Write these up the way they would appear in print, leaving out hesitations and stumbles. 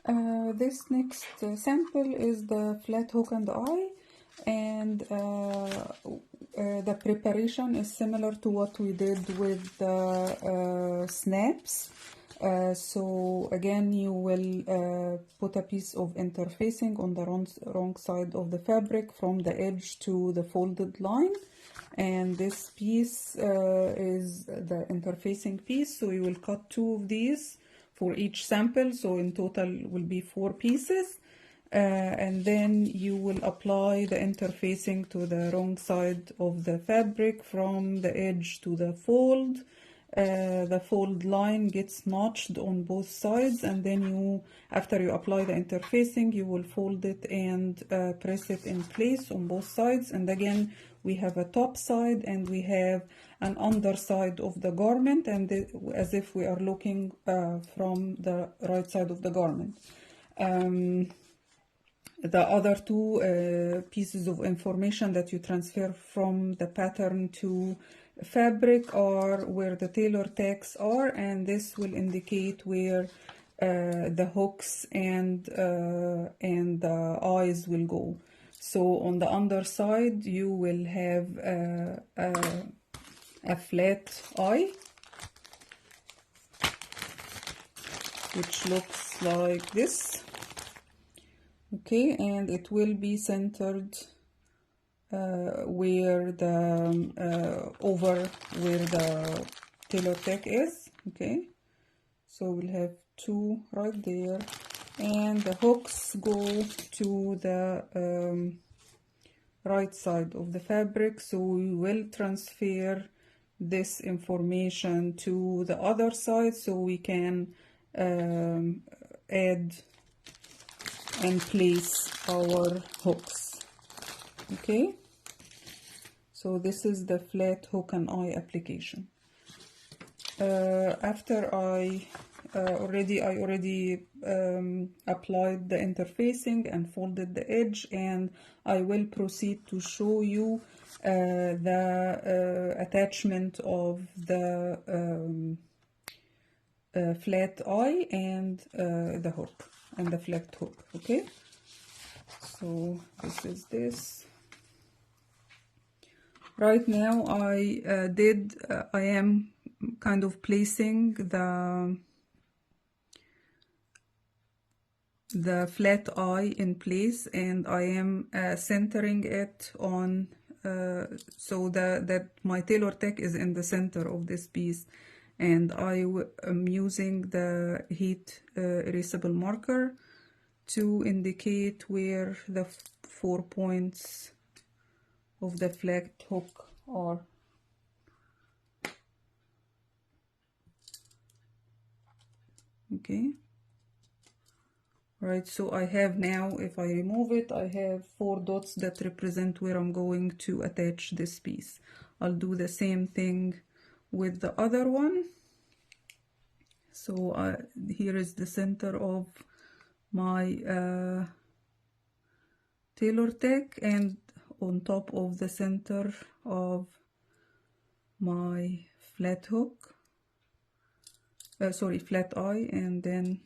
This next sample is the flat hook and eye, and the preparation is similar to what we did with the snaps. So again, you will put a piece of interfacing on the wrong side of the fabric from the edge to the folded line, and this piece is the interfacing piece, so you will cut 2 of these for each sample, so in total will be 4 pieces. And then you will apply the interfacing to the wrong side of the fabric from the edge to the fold. The fold line gets notched on both sides, and then after you apply the interfacing, you will fold it and press it in place on both sides. And again, we have a top side and we have an underside of the garment, and as if we are looking from the right side of the garment. The other 2 pieces of information that you transfer from the pattern to fabric are where the tailor tags are, and this will indicate where the hooks and the eyes will go. So on the underside you will have a flat eye, which looks like this. Okay, and it will be centered where the over where the tailor tag is. Okay, so we'll have 2 right there, and the hooks go to the right side of the fabric, so we will transfer this information to the other side so we can add and place our hooks. Okay, so this is the flat hook and eye application. After I already applied the interfacing and folded the edge, and I will proceed to show you the attachment of the flat eye and the hook and the flat hook. Okay, so this is this. Right now I am kind of placing the flat eye in place, and I am centering it on so that my tailor tag is in the center of this piece, and I am using the heat erasable marker to indicate where the 4 points of the flat hook are. Okay, right, so I have now, if I remove it, I have 4 dots that represent where I'm going to attach this piece. I'll do the same thing with the other one. So here is the center of my tailor tag, and on top of the center of my flat hook, flat eye, and then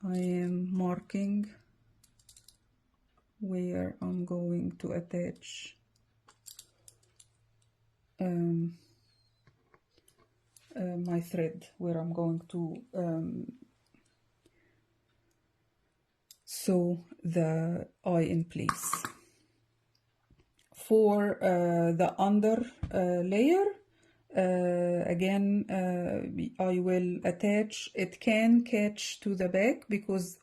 I am marking where I'm going to attach my thread, where I'm going to sew the eye in place. For the under layer, again, I will attach, it can catch to the back because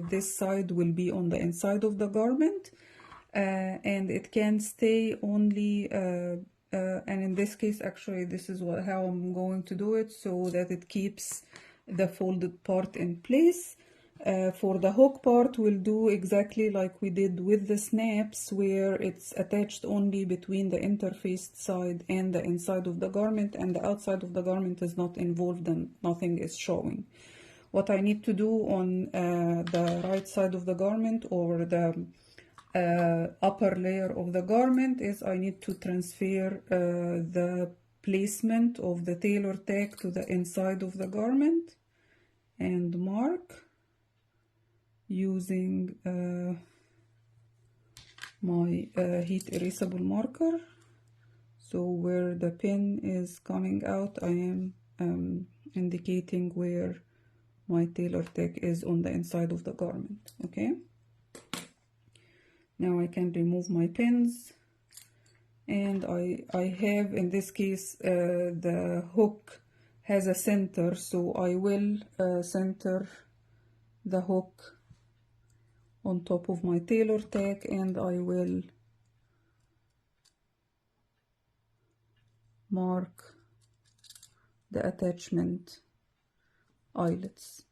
this side will be on the inside of the garment, and it can stay only and in this case, actually, this is how I'm going to do it, so that it keeps the folded part in place. For the hook part, we'll do exactly like we did with the snaps, where it's attached only between the interfaced side and the inside of the garment, and the outside of the garment is not involved and nothing is showing. What I need to do on the right side of the garment, or the upper layer of the garment, is I need to transfer the placement of the tailor tag to the inside of the garment and mark. using my heat erasable marker. So where the pin is coming out, I am indicating where my tailor tack is on the inside of the garment. Okay, now I can remove my pins, and I have, in this case, the hook has a center, so I will center the hook on top of my tailor tack, and I will mark the attachment eyelets.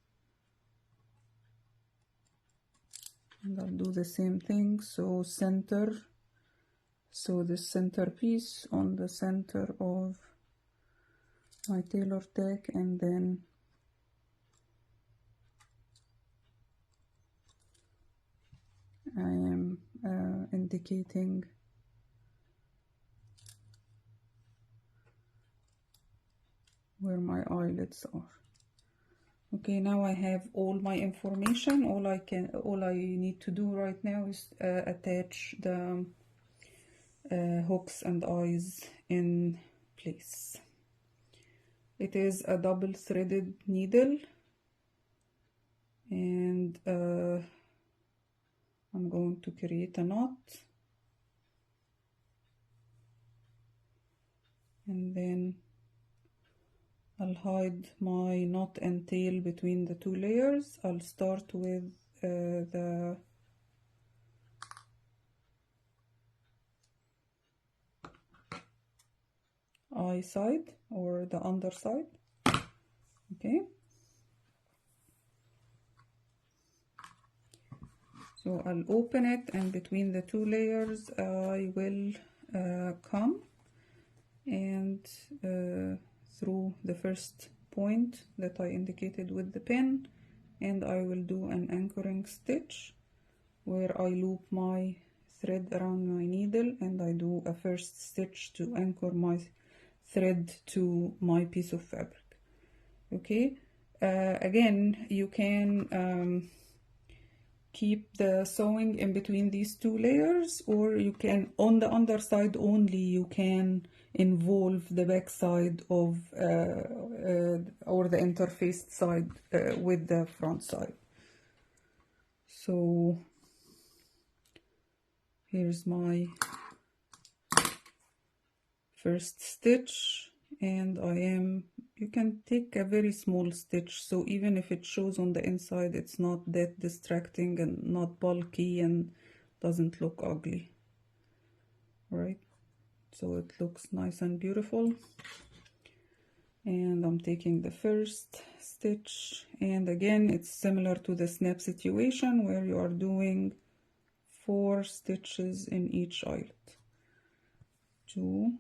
And I'll do the same thing, so center, so the center piece on the center of my tailor tack, and then I am indicating where my eyelets are. Okay, now I have all my information. All I need to do right now is attach the hooks and eyes in place. It is a double threaded needle, and I'm going to create a knot, and then I'll hide my knot and tail between the two layers. I'll start with the eye side or the underside. Okay, so I'll open it, and between the two layers I will come and through the first point that I indicated with the pin, and I will do an anchoring stitch where I loop my thread around my needle, and I do a first stitch to anchor my thread to my piece of fabric. Okay, again, you can keep the sewing in between these two layers, or you can, on the underside only, you can involve the back side of or the interfaced side with the front side. So here's my first stitch, and you can take a very small stitch, so even if it shows on the inside, it's not that distracting and not bulky and doesn't look ugly, right? So it looks nice and beautiful. And I'm taking the first stitch, and again it's similar to the snap situation where you are doing 4 stitches in each eyelet. 2,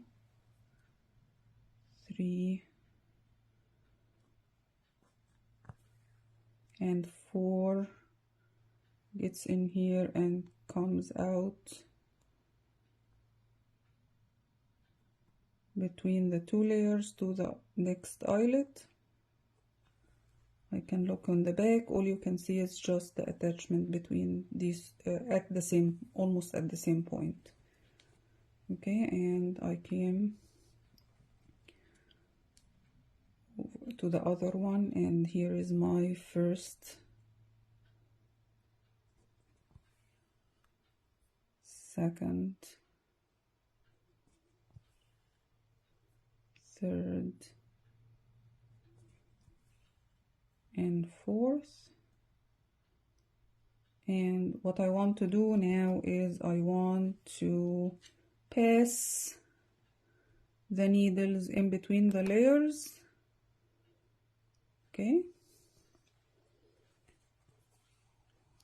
3, and 4 gets in here and comes out between the two layers to the next eyelet. I can look on the back. All you can see is just the attachment between these at the same, almost at the same point. Okay, and I came over to the other one, and here is my first, second, third, and fourth. And what I want to do now is I want to pass the needles in between the layers. Okay,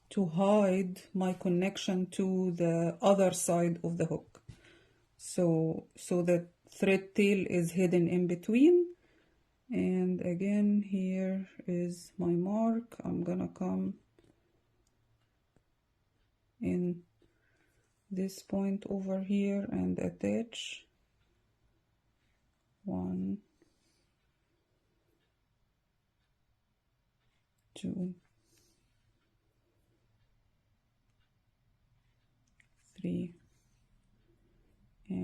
to hide my connection to the other side of the hook, so the thread tail is hidden in between. And again, here is my mark. I'm gonna come in this point over here and attach 1, 2,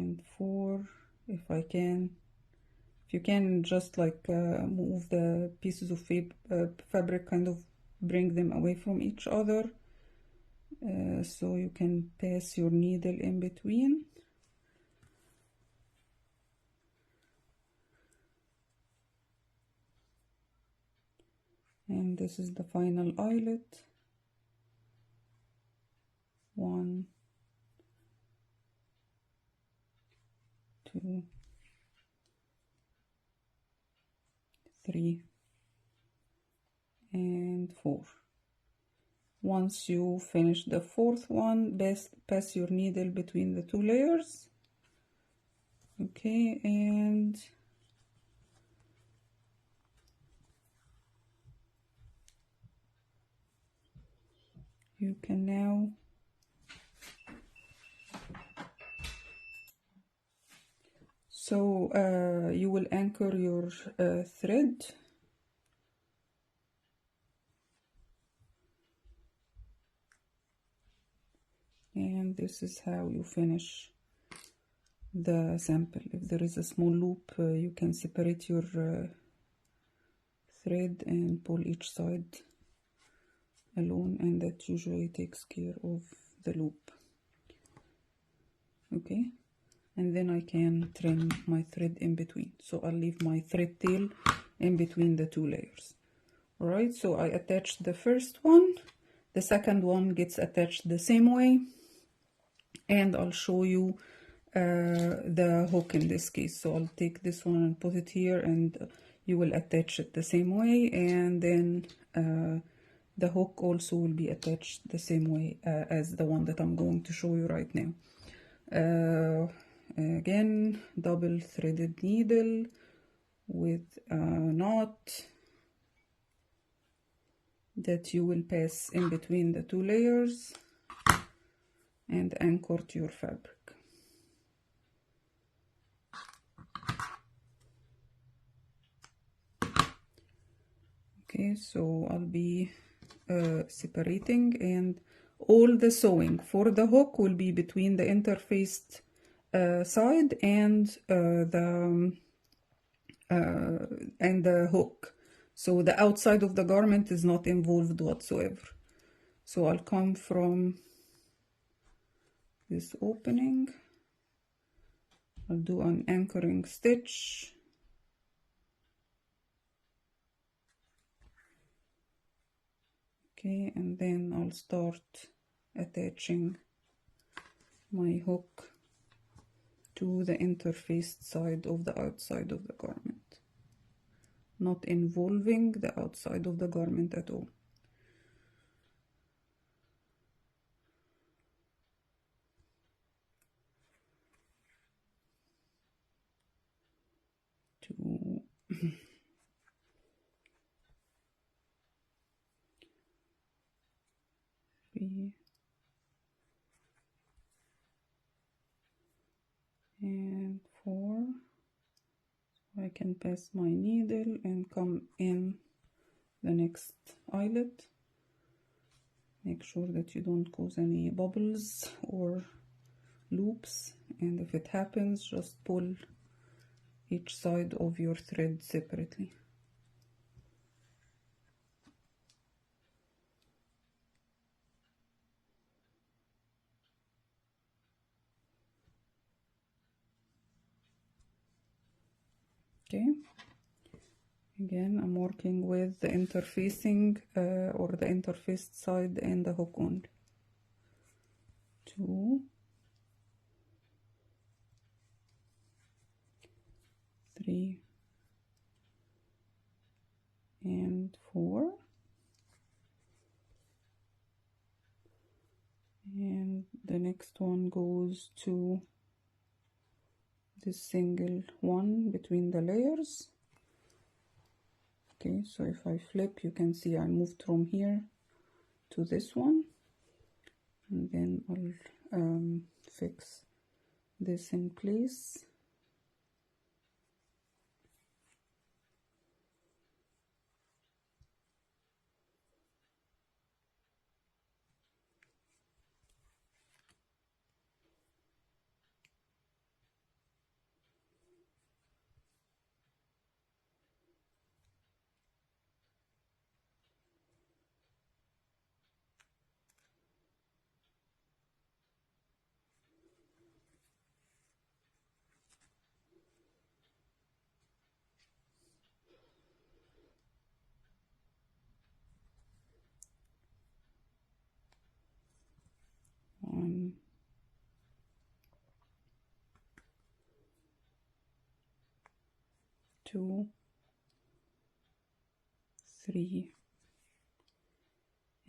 and 4. If you can just like move the pieces of fabric, kind of bring them away from each other, so you can pass your needle in between. And this is the final eyelet. 1, 2, 3, and 4. Once you finish the 4th one, pass your needle between the 2 layers. Okay, and you can now you will anchor your thread. And this is how you finish the sample. If there is a small loop, you can separate your thread and pull each side alone, and that usually takes care of the loop. Okay, and then I can trim my thread in between. So I'll leave my thread tail in between the 2 layers. All right, so I attached the first one. The second one gets attached the same way, and I'll show you the hook in this case. So I'll take this one and put it here, and you will attach it the same way, and then the hook also will be attached the same way as the one that I'm going to show you right now. Again, double threaded needle with a knot that you will pass in between the 2 layers and anchor to your fabric. Okay, so I'll be separating, and all the sewing for the hook will be between the interfaced side and the hook. So the outside of the garment is not involved whatsoever. So I'll come from this opening, I'll do an anchoring stitch, okay, and then I'll start attaching my hook to the interfaced side of the outside of the garment, not involving the outside of the garment at all. Two. 3 and 4. So I can pass my needle and come in the next eyelet. Make sure that you don't cause any bubbles or loops, and if it happens, just pull each side of your thread separately. Okay, again I'm working with the interfacing or the interfaced side and the hook only. 2, 3 and 4, and the next one goes to this single one between the layers. Okay, so if I flip, you can see I moved from here to this one, and then I'll fix this in place. 2, 3,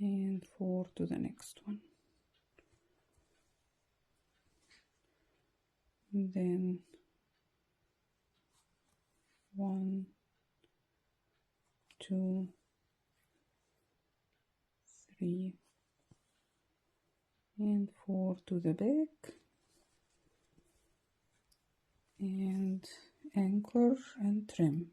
and 4 to the next one. And then 1, 2, 3, and 4 to the back, and anchor and trim.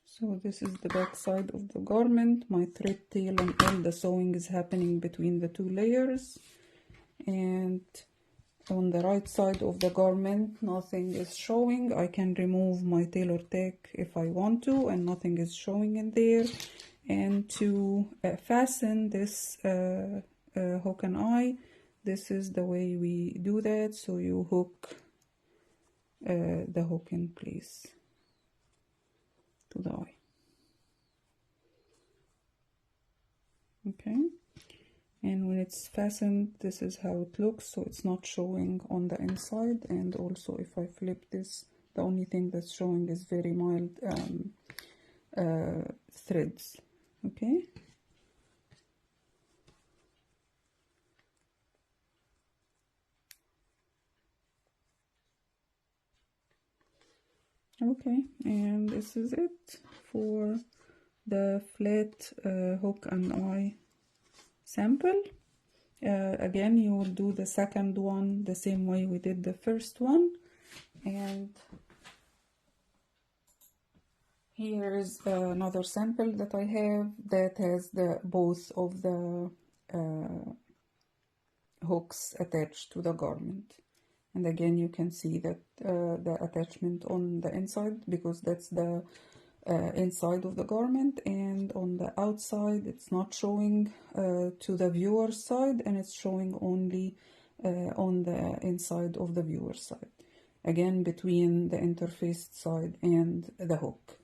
So this is the back side of the garment. My thread tail and all the sewing is happening between the two layers, and on the right side of the garment nothing is showing. I can remove my tailor tag if I want to, and nothing is showing in there. And to fasten this hook and eye, this is the way we do that. So you hook the hook in place to the eye. Okay, and when it's fastened, this is how it looks. So it's not showing on the inside, and also if I flip this, the only thing that's showing is very mild threads. Okay, okay, and this is it for the flat hook and eye sample. Again, you will do the second one the same way we did the first one, and here is another sample that I have that has both of the hooks attached to the garment. And again, you can see that the attachment on the inside, because that's the inside of the garment, and on the outside it's not showing to the viewer's side, and it's showing only on the inside of the viewer's side, again between the interfaced side and the hook.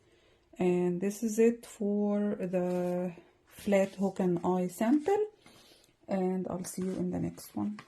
And this is it for the flat hook and eye sample, and I'll see you in the next one.